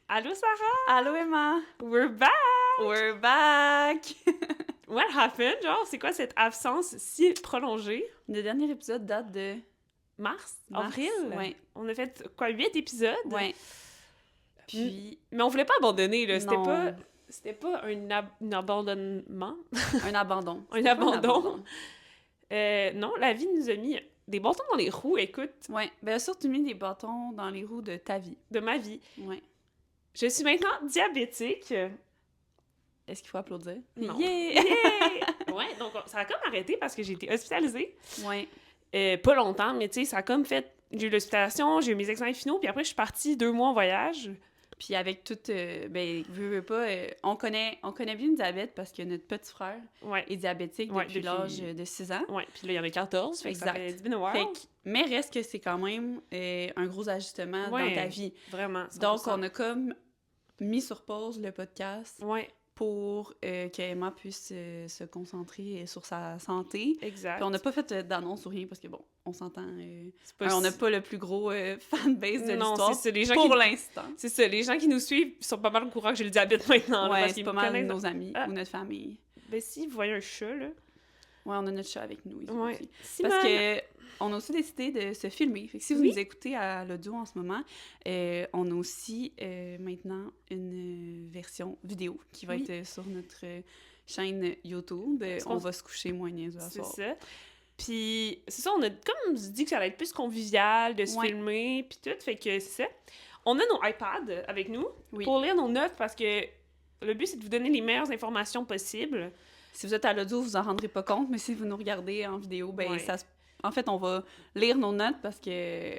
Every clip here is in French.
Allô, Sarah? Allô, Emma! We're back! We're back! What happened? Genre, c'est quoi cette absence si prolongée? Le dernier épisode date de Mars? mars. Avril? Ouais. On a fait, quoi, 8 épisodes? Ouais. Puis, Mais on voulait pas abandonner, là. non. C'était pas un abandonnement. Un abandon. Un C'était pas abandon. Non, la vie nous a mis des bâtons dans les roues, écoute, Ouais. Ben, surtout mis des bâtons dans les roues de ta vie. de ma vie. Ouais. Je suis maintenant diabétique. Est-ce qu'il faut applaudir? Non. Yeah! Ouais, donc ça a comme arrêté parce que j'ai été hospitalisée. Ouais. Pas longtemps, mais tu sais, ça a comme fait... J'ai eu l'hospitalisation, j'ai eu mes examens finaux, puis après, je suis partie 2 mois en voyage. Puis avec tout, ben, veux pas, on connaît bien le diabète parce que notre petit frère Ouais, est diabétique Ouais, depuis l'âge de 6 ans. ouais. Puis là, il y en a 14, fait que ça Exact. fait 10 been a while. Fait que- mais reste que c'est quand même un gros ajustement Ouais. dans ta vie. Vraiment, 100%. Donc, on a comme mis sur pause le podcast Ouais, pour que Emma puisse se concentrer sur sa santé. exact. Puis on n'a pas fait d'annonce ou rien parce que, bon, on s'entend... C'est pas on n'a pas le plus gros fanbase de Non, l'histoire c'est ça, les gens pour qui... l'instant. C'est ça, les gens qui nous suivent sont pas mal au courant que j'ai le diabète maintenant. là, Ouais, parce c'est qu'ils pas me mal connaissent. nos amis Ah. ou notre famille. Ben si, vous voyez un chat, là. Ouais, on a notre chat avec nous ici Ouais. aussi. Simone! Parce que on a aussi décidé de se filmer. Fait que si vous Oui. nous écoutez à l'audio en ce moment, on a aussi maintenant une version vidéo qui va Oui. être sur notre chaîne YouTube. Parce On qu'on- va se coucher moins niaiseux à C'est soir. ça. Puis, c'est ça, on a comme dit que ça allait être plus convivial de se Ouais. filmer, puis tout, fait que c'est ça. On a nos iPads avec nous Oui. pour lire nos notes parce que le but, c'est de vous donner les meilleures informations possibles. Si vous êtes à l'audio, vous en rendrez pas compte, mais si vous nous regardez en vidéo, ben Ouais. en fait, on va lire nos notes parce que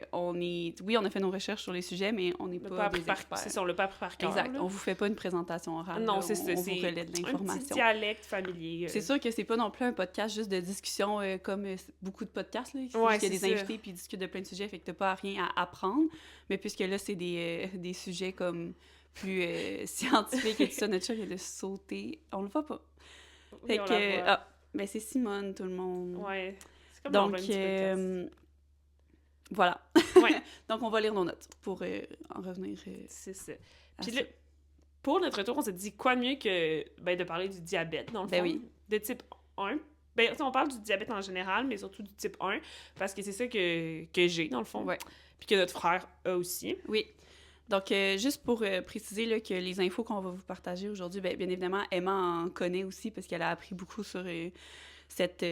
oui, on a fait nos recherches sur les sujets, mais on n'est On l'a pas pas appris des par... experts. C'est ça, on l'a pas appris par cœur. Exact. là. On vous fait pas une présentation orale. Non, là. c'est ça, On vous c'est relaie de un petit l'information. dialecte familier. C'est sûr que c'est pas non plus un podcast juste de discussion comme beaucoup de podcasts, là. C'est Ouais, juste qu'il y a c'est des ça. invités puis ils discutent de plein de sujets, fait que t'as pas rien à apprendre. Mais puisque là, c'est des sujets comme plus scientifiques et tout ça, notre chat vient de sauter. On le voit pas. Oui, Fait on que... la voit. ben c'est Simone, tout le monde. Ouais. C'est comme Donc, dans un petit podcast. voilà. Ouais. Donc, on va lire nos notes pour en revenir C'est ça. à Puis ça. là, pour notre retour, on s'est dit quoi de mieux que de parler du diabète, dans le Ben fond. oui. De type 1. Ben, tu sais, on parle du diabète en général, mais surtout du type 1, parce que c'est ça que j'ai, dans le fond. Ouais. Puis que notre frère a aussi. Oui. Donc, juste pour préciser là, que les infos qu'on va vous partager aujourd'hui, bien évidemment, Emma en connaît aussi parce qu'elle a appris beaucoup sur cette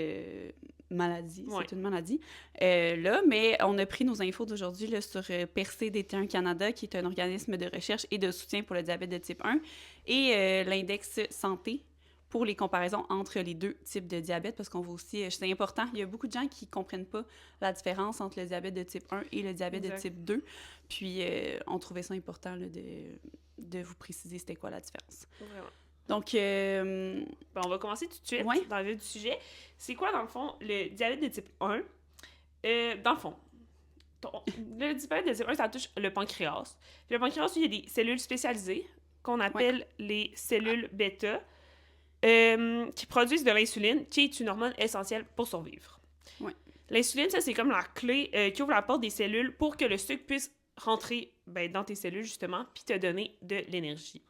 maladie. Ouais. C'est une maladie. Là, mais on a pris nos infos d'aujourd'hui là, sur PERC-D1 Canada, qui est un organisme de recherche et de soutien pour le diabète de type 1, et l'index santé pour les comparaisons entre les deux types de diabète, parce qu'on va aussi... c'est important, il y a beaucoup de gens qui ne comprennent pas la différence entre le diabète de type 1 et le diabète Exact. de type 2. Puis, on trouvait ça important là, de vous préciser c'était quoi la différence. Vraiment. Donc, Ben, on va commencer tout de suite Ouais. dans le vif du sujet. C'est quoi, dans le fond, le diabète de type 1? Dans le fond, le diabète de type 1, ça touche le pancréas. Puis le pancréas, il y a des cellules spécialisées qu'on appelle les cellules bêta qui produisent de l'insuline, qui est une hormone essentielle pour survivre. Ouais. L'insuline, ça, c'est comme la clé qui ouvre la porte des cellules pour que le sucre puisse rentrer dans tes cellules, justement, puis te donner de l'énergie.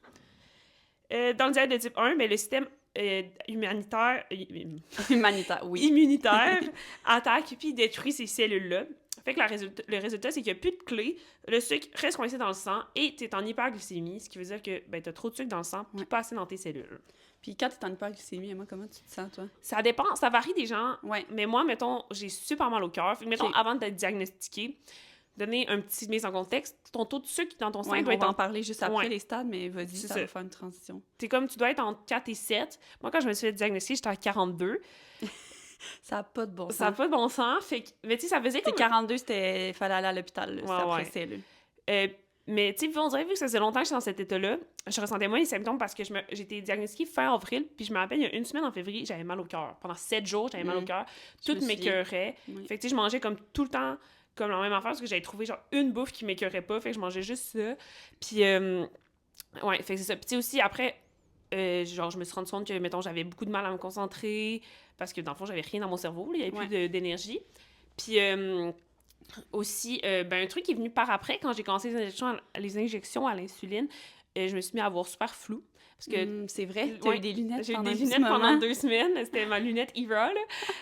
Dans le diabète de type 1, le système immunitaire attaque puis détruit ces cellules-là. Fait que le résultat, c'est qu'il n'y a plus de clé, le sucre reste coincé dans le sang et tu es en hyperglycémie, ce qui veut dire que tu as trop de sucre dans le sang puis Ouais. pas assez dans tes cellules. puis quand tu es en hyperglycémie, Emma, comment tu te sens, toi? Ça dépend, ça varie des gens, Ouais. mais moi, mettons, j'ai super mal au cœur. Fait que, mettons, Ok. avant d'être diagnostiqué, donner un petit mise en contexte, ton taux de sucre dans ton sang Ouais, doit on être va en en... parler juste après Ouais. les stades, mais vas-y, C'est ça ça. va faire une transition. T'es comme, tu dois être entre 4 et 7. Moi, quand je me suis fait diagnostiquer, j'étais à 42. Ça n'a pas de bon sens. Ça n'a pas de bon sens. Fait que, mais tu sais, ça faisait T'es comme... 42, il fallait aller à l'hôpital, là, Ouais, ça ouais. pressait, là. Mais tu sais, on dirait vu que ça faisait longtemps que j'étais dans cet état-là, je ressentais moins les symptômes parce que j'ai été diagnostiquée fin avril, puis je me rappelle, il y a une semaine en février, j'avais mal au cœur. Pendant 7 jours, j'avais mal au cœur. Je Tout me souviens. m'écœurait. Oui. Fait que tu sais, je mangeais comme tout le temps, comme la même affaire, parce que j'avais trouvé genre une bouffe qui m'écœurait pas, fait que je mangeais juste ça. Puis, ouais, fait que c'est ça. Puis tu sais aussi, après, genre, je me suis rendu compte que, mettons, j'avais beaucoup de mal à me concentrer, parce que dans le fond, j'avais rien dans mon cerveau, là, il y avait Ouais. plus d'énergie. Puis, Aussi, un truc qui est venu par après, quand j'ai commencé les injections à l'insuline, je me suis mis à avoir super flou. Parce que, c'est vrai, t'as eu des lunettes j'ai eu pendant des un petit lunettes pendant moment. 2 semaines. C'était ma lunette Eva, là.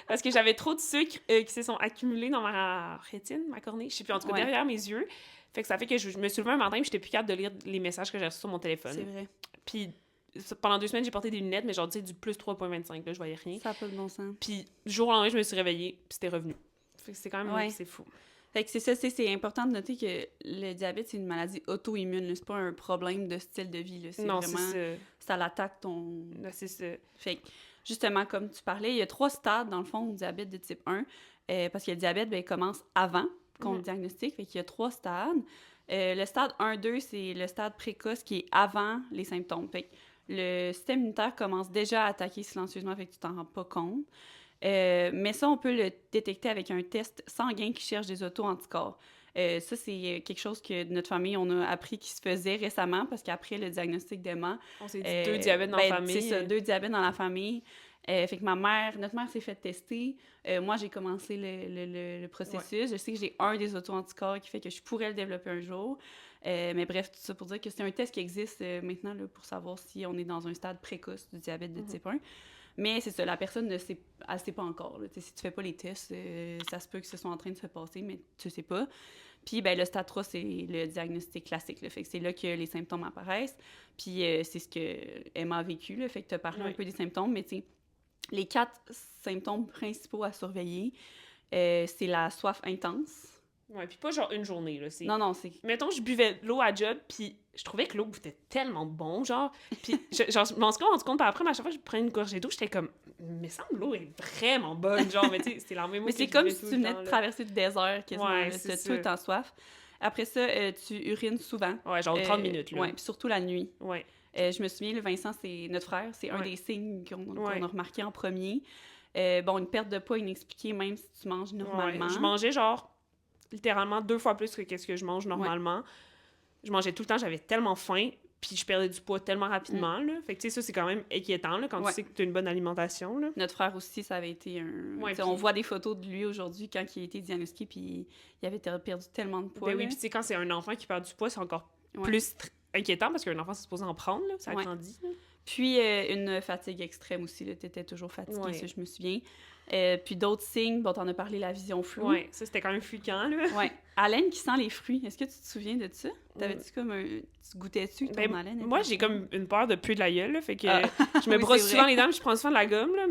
Parce que j'avais trop de sucre qui se sont accumulés dans ma rétine, ma cornée. Je sais plus, en tout cas, Ouais. derrière mes yeux. Fait que ça fait que je me suis levée un matin et j'étais plus capable de lire les messages que j'ai reçus sur mon téléphone. C'est vrai. Puis pendant 2 semaines, j'ai porté des lunettes, mais genre, tu sais, du plus 3,25, là, je voyais rien. Ça n'a pas de bon sens. Puis du jour au lendemain, je me suis réveillée, puis c'était revenu. Fait que c'est quand même, c'est fou. Fait que c'est ça, c'est important de noter que le diabète, c'est une maladie auto-immune, là. C'est pas un problème de style de vie, là. C'est Non, vraiment... c'est ça l'attaque ton... ça. C'est ça. Fait que, justement, comme tu parlais, il y a 3 stades, dans le fond, du diabète de type 1, parce que le diabète, il commence avant qu'on le diagnostique, fait qu'il y a 3 stades. Le stade 1-2, c'est le stade précoce qui est avant les symptômes. Fait que le système immunitaire commence déjà à attaquer silencieusement, fait que tu t'en rends pas compte. Mais ça, on peut le détecter avec un test sanguin qui cherche des auto-anticorps. Ça, c'est quelque chose que notre famille, on a appris qui se faisait récemment, parce qu'après le diagnostic d'Emma... On s'est dit 2 diabètes dans la famille. C'est ça, 2 diabètes dans la famille. Fait que notre mère s'est fait tester. Moi, j'ai commencé le processus. Je sais que j'ai un des auto-anticorps qui fait que je pourrais le développer un jour. Mais bref, tout ça pour dire que c'est un test qui existe maintenant là, pour savoir si on est dans un stade précoce du diabète de type 1. Mais c'est ça, la personne ne sait, elle sait pas encore. Là. Si tu fais pas les tests, ça se peut que ce soit en train de se passer, mais tu sais pas. Puis le stade 3, c'est le diagnostic classique. Là. Fait que c'est là que les symptômes apparaissent. Puis c'est ce qu'Emma a vécu. Là. Fait que tu as parlé un peu des symptômes, mais tu sais, les 4 symptômes principaux à surveiller, c'est la soif intense. Ouais, puis pas genre une journée, là. Non, c'est... Mettons, je buvais de l'eau à job, puis je trouvais que l'eau goûtait tellement bon, genre. Puis je m'en suis rendu compte, puis après, à chaque fois que je prenais une gorgée d'eau, j'étais comme, mais ça me l'eau est vraiment bonne, genre, mais tu sais, c'est la même eau. Mais c'est comme si tu venais de traverser le désert, quasiment, ouais, tu as tout le temps soif. Après ça, tu urines souvent. Ouais, genre 30 minutes, là. Ouais, puis surtout la nuit. Ouais. Je me souviens, le Vincent, c'est notre frère, c'est un des signes qu'on a remarqué en premier. Une perte de poids inexpliquée, même si tu manges normalement. Ouais. Je mangeais genre littéralement 2 fois plus que ce que je mange normalement. Ouais. Je mangeais tout le temps, j'avais tellement faim, puis je perdais du poids tellement rapidement, là. Fait que, tu sais, ça, c'est quand même inquiétant, là, quand tu sais que tu as une bonne alimentation, là. Notre frère aussi, ça avait été un... Ouais, on voit des photos de lui aujourd'hui quand il a été diagnostiqué, puis il avait perdu tellement de poids. Ben oui, puis tu sais, quand c'est un enfant qui perd du poids, c'est encore plus inquiétant, parce qu'un enfant, c'est supposé en prendre, là, ça grandit, là. Puis une fatigue extrême aussi, là, t'étais toujours fatiguée, ça, je me souviens. Puis d'autres signes, t'en as parlé, la vision floue. Ouais, ça, c'était quand même fréquent, là. Ouais. Haleine qui sent les fruits, est-ce que tu te souviens de ça? T'avais-tu comme un... Tu goûtais-tu ton haleine? Moi, j'ai comme une peur de puer de la gueule, là, fait que je me brosse souvent les dents, je prends souvent de la gomme, là,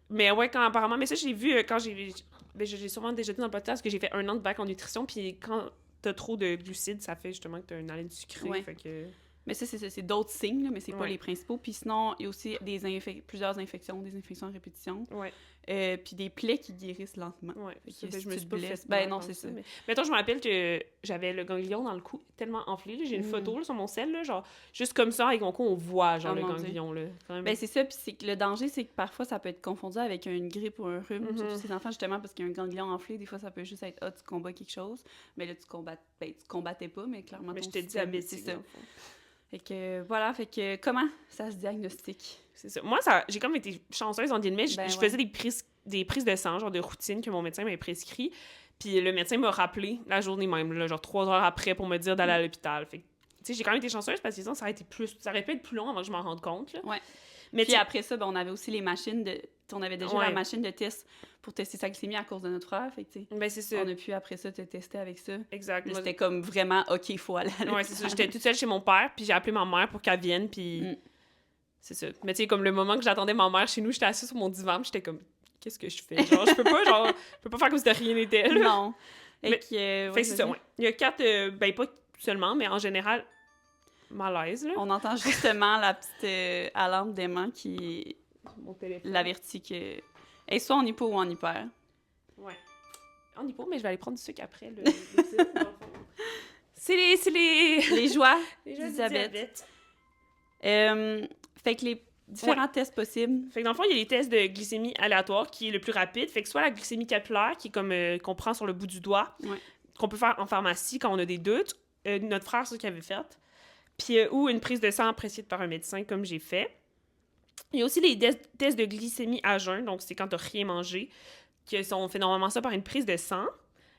mais ouais, quand apparemment... Mais ça, j'ai vu quand j'ai sûrement déjà dit dans le podcast que j'ai fait 1 an de bac en nutrition, puis quand t'as trop de glucides, ça fait justement que t'as une haleine sucrée, fait que... Mais ça, c'est d'autres signes, là, mais c'est pas les principaux. Puis sinon, il y a aussi plusieurs infections, des infections à répétition. Ouais. Puis des plaies qui guérissent lentement. Ouais. Je me suis pas fait. Non, c'est ça. Mais... Mettons, je me rappelle que j'avais le ganglion dans le cou tellement enflé. Là. J'ai une photo là, sur mon cell, là, genre, juste comme ça, avec mon cou, on voit genre le ganglion. Là, quand même. C'est ça. Puis c'est que le danger, c'est que parfois, ça peut être confondu avec une grippe ou un rhume. Surtout ces enfants, justement, parce qu'il y a un ganglion enflé. Des fois, ça peut juste être, tu combats quelque chose. Mais là, tu combattais pas, mais clairement, mais je te dis, c'est ça. Fait que, voilà, comment ça se diagnostique? C'est ça. Moi, j'ai comme été chanceuse, on dit, mais je faisais des prises de sang, genre de routine que mon médecin m'avait prescrit. Puis le médecin m'a rappelé la journée même, là, genre 3 heures après, pour me dire d'aller à l'hôpital. Fait que, tu sais, j'ai quand même été chanceuse parce que sinon, ça aurait pu être plus long avant que je m'en rende compte. Là. Ouais. Mais puis après ça, on avait aussi les machines de... On avait déjà la machine de test pour tester sa glycémie à cause de notre frère. Fait que, c'est ça. On a pu, après ça, te tester avec ça. Exact. C'était comme vraiment, OK, il faut aller à l'hôpital. Ouais, c'est ça. J'étais toute seule chez mon père, puis j'ai appelé ma mère pour qu'elle vienne, puis... C'est ça. Mais tu sais, comme le moment que j'attendais ma mère chez nous, j'étais assise sur mon divan, puis j'étais comme... Qu'est-ce que je fais? Genre, je peux pas faire comme si de rien n'était, là. Non. Fait que c'est ça, ouais. Il y a 4... pas seulement, mais en général, malaise, là. On entend justement la petite alarme d'aimant qui... Mon téléphone. L'avertit que... Elle est soit en hypo ou en hyper. Ouais. En hypo, mais je vais aller prendre du sucre après, là. C'est les joies du diabète. Fait que les différents tests possibles. Fait que dans le fond, il y a les tests de glycémie aléatoire qui est le plus rapide. Fait que soit la glycémie capillaire, qui est comme qu'on prend sur le bout du doigt, qu'on peut faire en pharmacie quand on a des doutes. Notre frère, c'est ce qu'il avait fait. Puis, ou une prise de sang prescrite par un médecin, comme j'ai fait. Il y a aussi les tests de glycémie à jeun, donc c'est quand tu n'as rien mangé. On fait normalement ça par une prise de sang.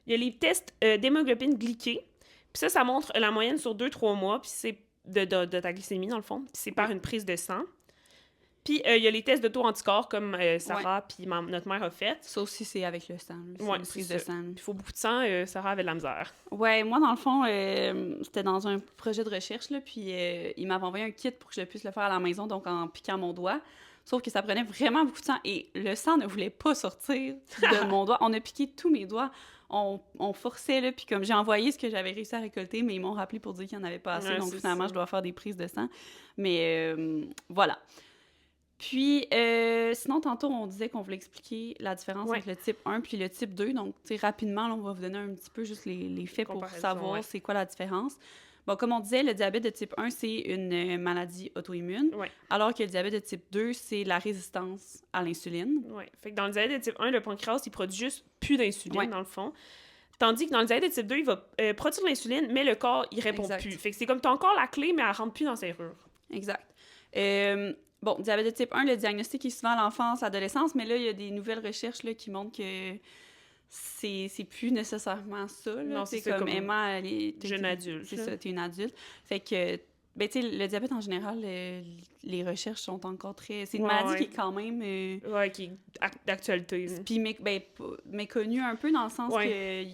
Il y a les tests d'hémoglobine glyquée. Puis ça montre la moyenne sur 2-3 mois, puis c'est de ta glycémie, dans le fond. Puis c'est par une prise de sang. Puis il y a les tests d'auto-anticorps, comme Sarah puis notre mère a fait. Ça aussi, c'est avec le sang. C'est une prise de sang. Il faut beaucoup de sang. Sarah avait de la misère. Ouais, moi, dans le fond, c'était dans un projet de recherche, là, puis il m'avait envoyé un kit pour que je puisse le faire à la maison, donc en piquant mon doigt. Sauf que ça prenait vraiment beaucoup de sang et le sang ne voulait pas sortir de mon doigt. On a piqué tous mes doigts. On forçait, là, puis comme j'ai envoyé ce que j'avais réussi à récolter, mais ils m'ont rappelé pour dire qu'il n'y en avait pas assez, donc finalement, je dois faire des prises de sang. Mais voilà. Puis, sinon, tantôt, on disait qu'on voulait expliquer la différence entre le type 1 puis le type 2. Donc, tu sais, rapidement, là, on va vous donner un petit peu juste les faits pour savoir c'est quoi la différence. Bon, comme on disait, le diabète de type 1, c'est une maladie auto-immune, alors que le diabète de type 2, c'est la résistance à l'insuline. Oui. Fait que dans le diabète de type 1, le pancréas, il produit juste plus d'insuline, dans le fond. Tandis que dans le diabète de type 2, il va produire de l'insuline, mais le corps, il répond plus. Fait que c'est comme tu as encore la clé, mais elle rentre plus dans ses serrure. Exact. Bon, diabète de type 1, le diagnostic est souvent à l'enfance, à l'adolescence, mais là, il y a des nouvelles recherches là, qui montrent que c'est plus nécessairement ça. Là. Non, c'est comme Emma, elle est jeune adulte. C'est ça, t'es une adulte. Fait que, ben, tu sais, le diabète en général, les recherches sont encore très. C'est une maladie qui est quand même. Qui est d'actualité. Puis, méconnue un peu dans le sens que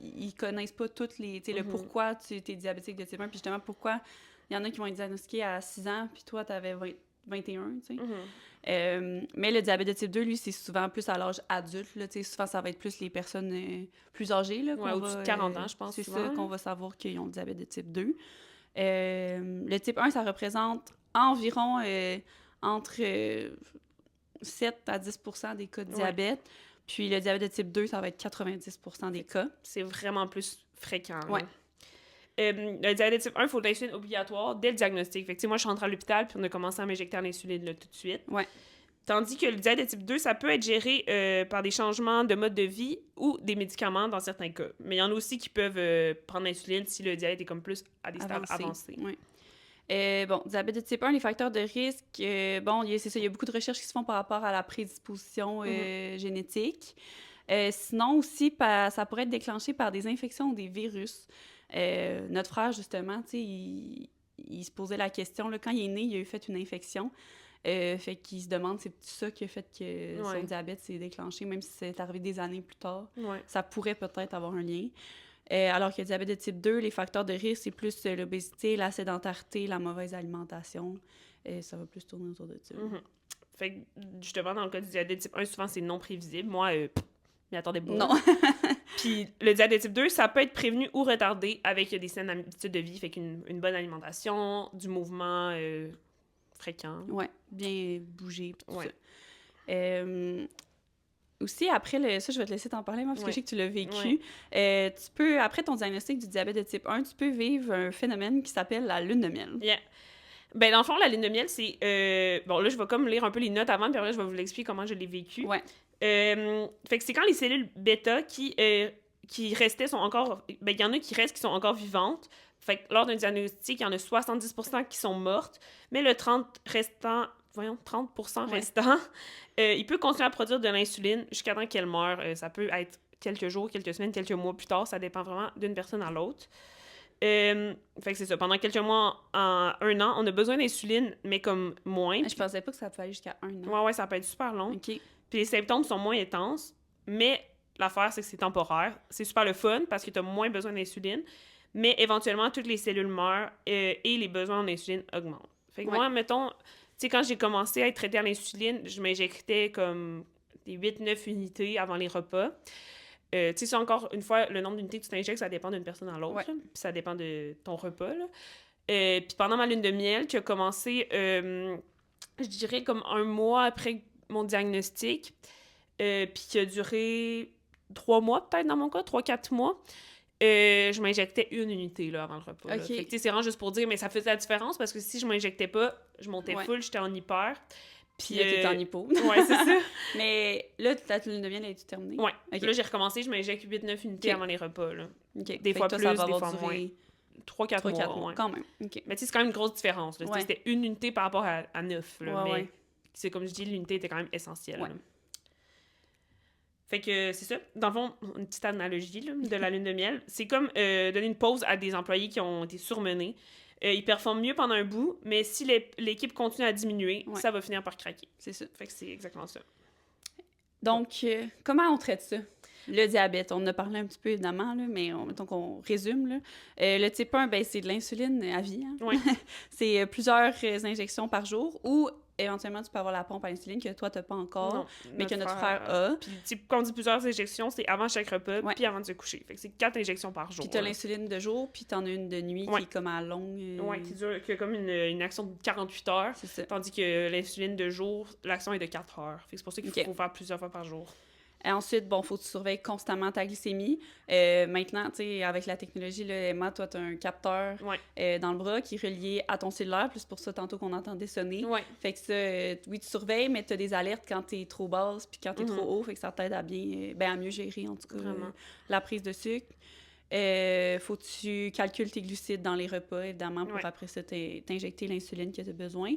ils connaissent pas toutes les. Tu sais, le pourquoi tu es diabétique de type 1, puis justement, pourquoi il y en a qui vont être diagnostiqués à 6 ans, puis toi, t'avais 21, tu sais. Mais le diabète de type 2, lui, c'est souvent plus à l'âge adulte, là, tu sais. Souvent, ça va être plus les personnes plus âgées, là. Au-dessus de 40 ans, je pense. C'est ça qu'on va savoir qu'ils ont le diabète de type 2. Le type 1, ça représente environ entre 7 à 10 % des cas de diabète. Puis le diabète de type 2, ça va être 90 % des cas. C'est vraiment plus fréquent. Ouais. Le diabète de type 1, il faut de l'insuline obligatoire dès le diagnostic. Fait que, moi, je suis rentrée à l'hôpital, puis on a commencé à m'injecter l'insuline là, tout de suite. Ouais. Tandis que le diabète de type 2, ça peut être géré par des changements de mode de vie ou des médicaments dans certains cas. Mais il y en a aussi qui peuvent prendre l'insuline si le diabète est comme plus à des stades avancés. Oui. Bon, diabète de type 1, les facteurs de risque, bon, c'est ça, il y a beaucoup de recherches qui se font par rapport à la prédisposition génétique. Sinon aussi, ça pourrait être déclenché par des infections ou des virus. Notre frère, justement, tu sais, il se posait la question, là, quand il est né, il a eu fait une infection. Fait qu'il se demande, c'est ça qui a fait que son diabète s'est déclenché, même si c'est arrivé des années plus tard. Ça pourrait peut-être avoir un lien. Alors que le diabète de type 2, les facteurs de risque, c'est plus l'obésité, la sédentarité, la mauvaise alimentation. Ça va plus tourner autour de ça. Fait que, justement, dans le cas du diabète de type 1, souvent, c'est non prévisible. Moi, m'y attendais pas. Non. Puis le diabète de type 2, ça peut être prévenu ou retardé avec des saines habitudes de vie, fait qu'une bonne alimentation, du mouvement fréquent. Ouais, bien bouger, puis tout ça. Aussi, après, ça, je vais te laisser t'en parler, moi, parce que je sais que tu l'as vécu. Tu peux, après ton diagnostic du diabète de type 1, tu peux vivre un phénomène qui s'appelle la lune de miel. Yeah. Ben, dans le fond, la lune de miel, c'est... bon, là, je vais comme lire un peu les notes avant, puis après, je vais vous l'expliquer comment je l'ai vécu. Ouais. Fait que c'est quand les cellules bêta qui restaient sont encore... Ben, il y en a qui restent qui sont encore vivantes. Fait que lors d'un diagnostic, il y en a 70% qui sont mortes, mais le 30% restant, il peut continuer à produire de l'insuline jusqu'à temps qu'elle meure. Ça peut être quelques jours, quelques semaines, quelques mois plus tard. Ça dépend vraiment d'une personne à l'autre. Fait que c'est ça. Pendant quelques mois, en 1 an, on a besoin d'insuline, mais comme moins. Je pensais pas que ça pouvait aller jusqu'à 1 an. Ouais, ça peut être super long. OK. Puis les symptômes sont moins intenses, mais l'affaire, c'est que c'est temporaire. C'est super le fun parce que tu as moins besoin d'insuline, mais éventuellement, toutes les cellules meurent et les besoins en insuline augmentent. Fait que moi, mettons, tu sais, quand j'ai commencé à être traitée à l'insuline, je m'injectais comme des 8-9 unités avant les repas. Tu sais, c'est encore une fois, le nombre d'unités que tu t'injectes, ça dépend d'une personne à l'autre. Puis ça dépend de ton repas. Puis pendant ma lune de miel, qui a commencé, je dirais, comme 1 mois après mon diagnostic, puis qui a duré 3 mois, peut-être dans mon cas, 3-4 mois, je m'injectais 1 unité là, avant le repas. Fait que, tu sais, c'est vraiment juste pour dire, mais ça faisait la différence parce que si je m'injectais pas, je montais full, j'étais en hyper. Puis là, t'étais en hypo. Ouais, c'est ça. Mais là, ta lune de miel, est-tu terminée? Ouais. Là, j'ai recommencé, je m'injecte 8-9 unités avant les repas. Là. Des fois plus, ça va des fois durer moins. 3-4 mois. Quand même. Mais tu sais, c'est quand même une grosse différence. Là. C'était 1 unité par rapport à 9. Là, mais c'est comme je dis, l'unité était quand même essentielle. Fait que c'est ça. Dans le fond, une petite analogie là, de la lune de miel, c'est comme donner une pause à des employés qui ont été surmenés. Ils performent mieux pendant un bout, mais si l'équipe continue à diminuer, ça va finir par craquer. C'est ça. Fait que c'est exactement ça. Donc, comment on traite ça? Le diabète, on en a parlé un petit peu évidemment, là, mais mettons qu'on résume. Là. Le type 1, ben, c'est de l'insuline à vie. Hein? Ouais. C'est plusieurs injections par jour ou éventuellement tu peux avoir la pompe à insuline que toi, tu n'as pas encore, Non, mais que notre frère a. Puis quand on dit plusieurs injections, c'est avant chaque repas, Ouais. puis avant de se coucher. Fait que c'est 4 injections par jour. Puis tu as l'insuline de jour, puis tu en as une de nuit qui est comme à longue. Ouais, qui a comme une action de 48 heures. C'est ça. Tandis que l'insuline de jour, l'action est de 4 heures. Fait que c'est pour ça qu'il faut faire plusieurs fois par jour. Et ensuite, bon, faut que tu surveilles constamment ta glycémie. Maintenant, tu sais, avec la technologie, là, Emma, toi, tu as un capteur dans le bras qui est relié à ton cellulaire, plus pour ça, tantôt qu'on entendait sonner. Ouais. Fait que ça, oui, tu surveilles, mais tu as des alertes quand tu es trop basse puis quand tu es trop haut. Fait que ça t'aide à à mieux gérer, en tout cas, la prise de sucre. Faut que tu calcules tes glucides dans les repas, évidemment, pour après ça t'injecter l'insuline que tu as besoin.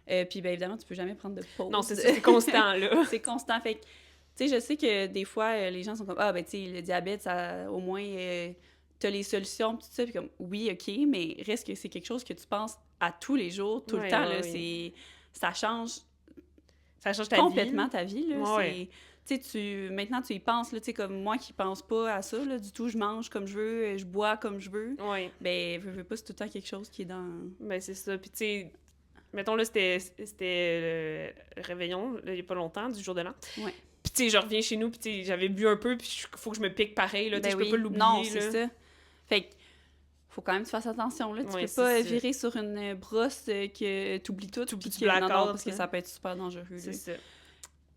Puis, bien évidemment, tu peux jamais prendre de pause. Non, c'est constant, là. C'est constant. Fait que, tu sais, je sais que des fois, les gens sont comme « Ah, ben, tu sais, le diabète, ça, au moins, t'as les solutions, tout ça. » Puis comme « Oui, OK, mais reste que c'est quelque chose que tu penses à tous les jours, tout le temps, là. Ça change complètement ta vie, là. Tu sais, maintenant, tu y penses, là, tu sais, comme moi qui pense pas à ça, là, du tout, je mange comme je veux, je bois comme je veux. Ouais. Ben, veux pas, c'est tout le temps quelque chose qui est dans... Ben, c'est ça. Puis, tu sais, mettons, là, c'était le réveillon, là, il y a pas longtemps, du jour de l'an. Ouais. Puis, tu sais, je reviens chez nous, puis, tu sais, j'avais bu un peu, puis il faut que je me pique pareil, là. Ben je peux pas l'oublier, non, c'est ça. Fait que, faut quand même que tu fasses attention, là. Tu peux pas virer sur une brosse que t'oublies tout. Non, parce que ça peut être super dangereux. C'est ça.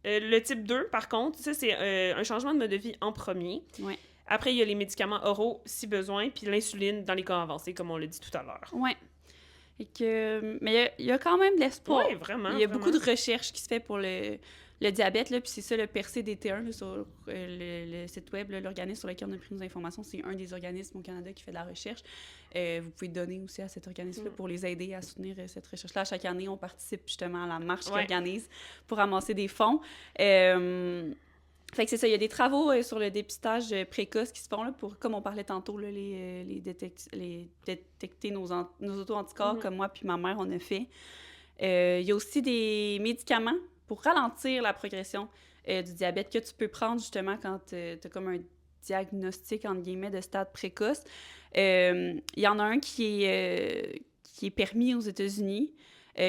Le type 2, par contre, ça, c'est un changement de mode de vie en premier. Ouais. Après, il y a les médicaments oraux, si besoin, puis l'insuline dans les cas avancés, comme on l'a dit tout à l'heure. Ouais. Mais il y a quand même de l'espoir. Oui, vraiment. Il y a beaucoup de recherches qui se fait pour le diabète, là, puis c'est ça, le PERSE-DT1, là, sur le site web, là, l'organisme sur lequel on a pris nos informations, c'est un des organismes au Canada qui fait de la recherche. Vous pouvez donner aussi à cet organisme-là pour les aider à soutenir cette recherche-là. Chaque année, on participe justement à la marche qu'ils organisent pour ramasser des fonds. Fait que c'est ça, il y a des travaux sur le dépistage précoce qui se font, là, pour, comme on parlait tantôt, là, les détecter nos auto-anticorps, comme moi puis ma mère, on a fait. Il y a aussi des médicaments pour ralentir la progression du diabète que tu peux prendre justement quand tu as comme un diagnostic, entre guillemets, de stade précoce. Il y en a un qui est permis aux États-Unis,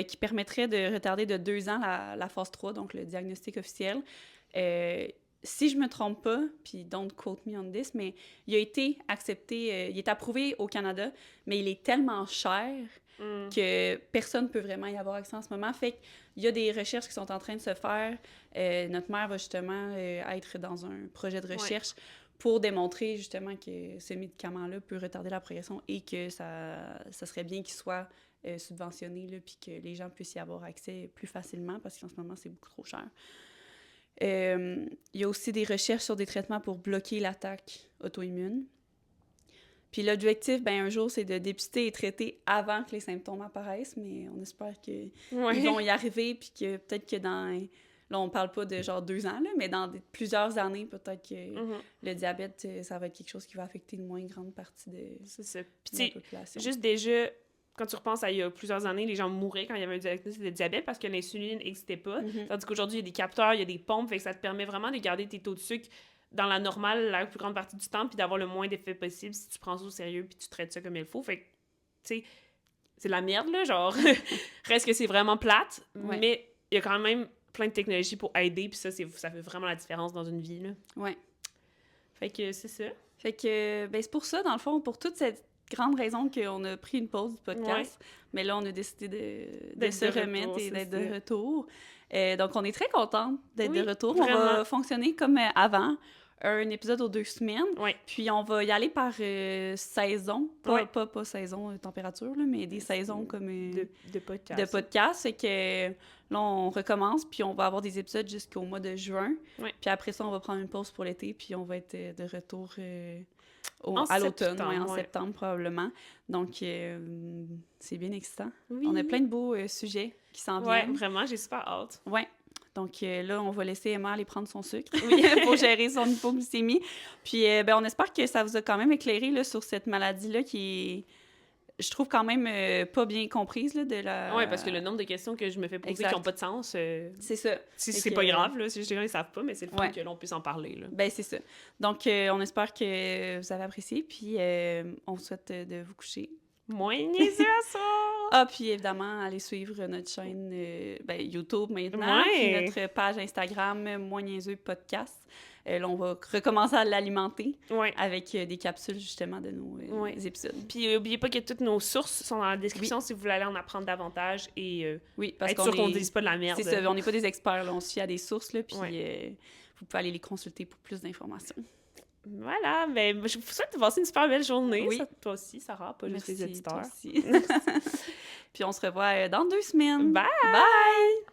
qui permettrait de retarder de 2 ans la phase 3, donc le diagnostic officiel. Si je me trompe pas, puis don't quote me on this, mais il a été accepté, il est approuvé au Canada, mais il est tellement cher que personne ne peut vraiment y avoir accès en ce moment. Fait qu'il y a des recherches qui sont en train de se faire. Notre mère va justement être dans un projet de recherche pour démontrer justement que ce médicament-là peut retarder la progression et que ça serait bien qu'il soit subventionné, là, puis que les gens puissent y avoir accès plus facilement, parce qu'en ce moment, c'est beaucoup trop cher. Il y a aussi des recherches sur des traitements pour bloquer l'attaque auto-immune. Puis l'objectif, ben un jour, c'est de dépister et traiter avant que les symptômes apparaissent, mais on espère qu'ils vont y arriver, puis que peut-être que dans... Là, on parle pas de genre 2 ans, là, mais dans plusieurs années, peut-être que le diabète, ça va être quelque chose qui va affecter une moins grande partie de la population. Juste déjà, quand tu repenses à il y a plusieurs années, les gens mouraient quand il y avait un diagnostic de diabète parce que l'insuline n'existait pas. Tandis qu'aujourd'hui, il y a des capteurs, il y a des pompes, fait que ça te permet vraiment de garder tes taux de sucre dans la normale la plus grande partie du temps, puis d'avoir le moins d'effets possible si tu prends ça au sérieux puis tu traites ça comme il faut. Fait que, tu sais, c'est de la merde, là, genre. Reste que c'est vraiment plate, mais il y a quand même plein de technologies pour aider, puis ça fait vraiment la différence dans une vie, là. Ouais. Fait que c'est ça. Fait que, ben c'est pour ça, dans le fond, pour toute cette grande raison qu'on a pris une pause du podcast, mais là, on a décidé de se remettre et d'être de retour. Donc, on est très contente d'être de retour. Vraiment. On va fonctionner comme avant, un épisode aux 2 semaines. Puis, on va y aller par saison. Pas saison température, là, mais des saisons comme... de podcast. De podcast. Fait que là, on recommence, puis on va avoir des épisodes jusqu'au mois de juin. Puis après ça, on va prendre une pause pour l'été, puis on va être de retour... à l'automne, en septembre probablement. Donc, c'est bien excitant. Oui. On a plein de beaux sujets qui s'en viennent. Oui, vraiment, j'ai super hâte. Oui. Donc là, on va laisser Emma aller prendre son sucre Oui. pour gérer son hypoglycémie. Puis on espère que ça vous a quand même éclairé là, sur cette maladie-là qui est, je trouve, quand même pas bien comprise. Là, de la... Oui, parce que le nombre de questions que je me fais poser Exact. qui n'ont pas de sens, C'est ça. c'est pas grave, là, si les gens ne savent pas, mais c'est le fun Ouais. que l'on puisse en parler. Là. Ben, c'est ça. Donc, on espère que vous avez apprécié, puis on vous souhaite de vous coucher. Moins niaiseux à ça! Ah, puis évidemment, allez suivre notre chaîne YouTube maintenant, Ouais. puis notre page Instagram, Moins niaiseux podcast. Là, on va recommencer à l'alimenter Ouais. avec des capsules, justement, de nos Ouais. épisodes. Puis n'oubliez pas que toutes nos sources sont dans la description si vous voulez aller en apprendre davantage et Oui, parce être sûr qu'on ne dise pas de la merde. C'est ça, on n'est pas des experts, là, on se fie à des sources, là, puis Ouais. vous pouvez aller les consulter pour plus d'informations. Voilà, ben, je vous souhaite de passer une super belle journée. Oui. Ça, toi aussi, Sarah, pas juste les Merci, toi éditeurs. aussi. Puis on se revoit dans 2 semaines. Bye! Bye!